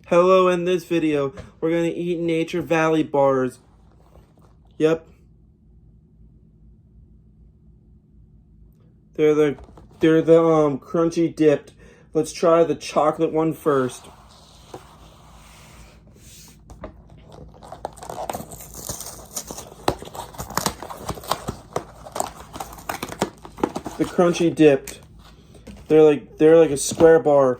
Hello, in this video, we're going to eat Nature Valley bars. Yep. They're the crunchy dipped. Let's try the chocolate one first. The crunchy dipped. They're like a square bar.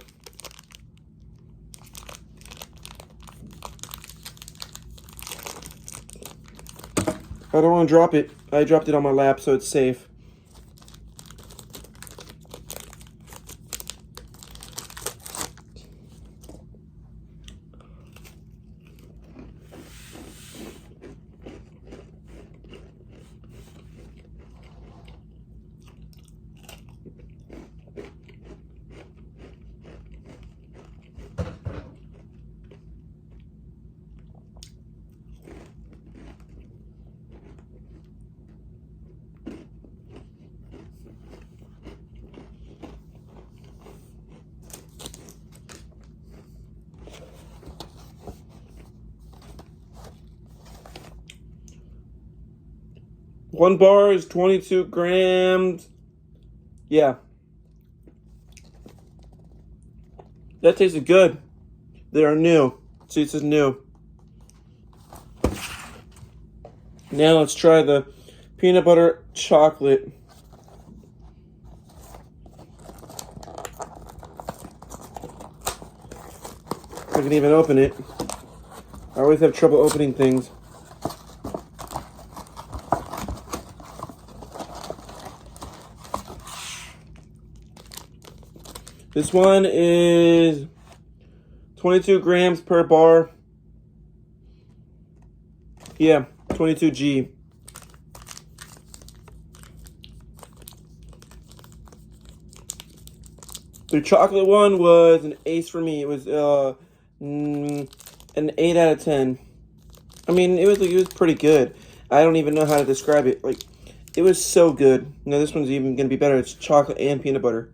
I don't want to drop it. I dropped it on my lap, so it's safe. One bar is 22 grams. Yeah. That tasted good. They are new. See, it says new. Now let's try the peanut butter chocolate. I can even open it. I always have trouble opening things. This one is 22 grams per bar. Yeah, 22G. The chocolate one was an ace for me. It was an 8 out of 10. I mean, it was pretty good. I don't even know how to describe it. Like, it was so good. Now this one's even gonna be better. It's chocolate and peanut butter.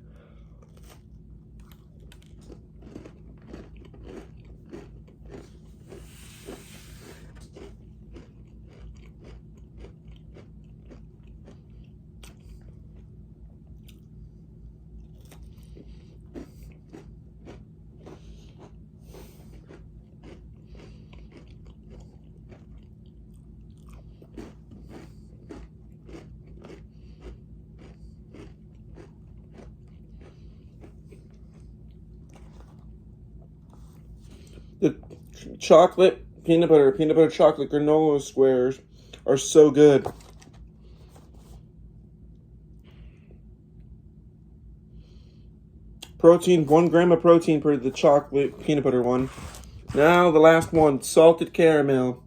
The peanut butter chocolate granola squares are so good. Protein, 1 gram of protein per the chocolate peanut butter one. Now the last one, salted caramel.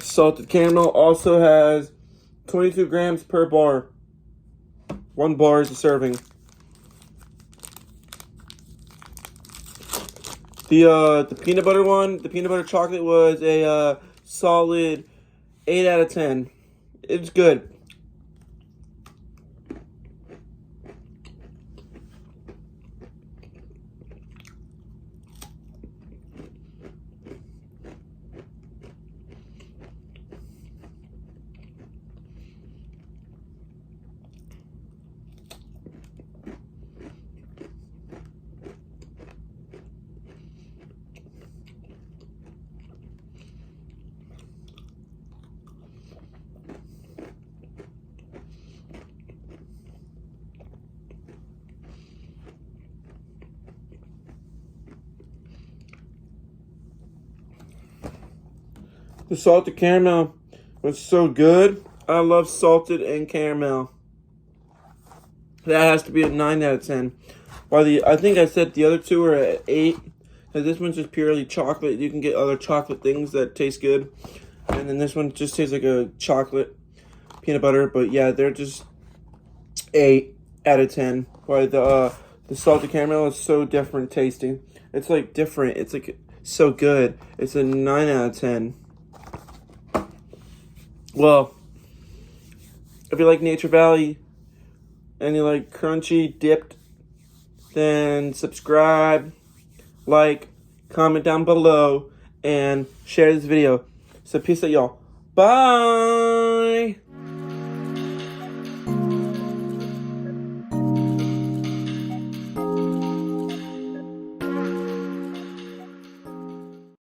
Salted caramel also has 22 grams per bar. 1 bar is a serving. The peanut butter one, the peanut butter chocolate was a solid 8 out of 10. It's good. The salted caramel was so good. I love salted and caramel. That has to be a 9 out of 10. While I think I said the other two are at 8. Because this one's just purely chocolate. You can get other chocolate things that taste good. And then this one just tastes like a chocolate peanut butter. But yeah, they're just 8 out of 10. While the The salted caramel is so different tasting. It's like different. It's like so good. It's a 9 out of 10. Well, if you like Nature Valley and you like crunchy dipped, then subscribe, like, comment down below, and share this video. So peace out, y'all. Bye!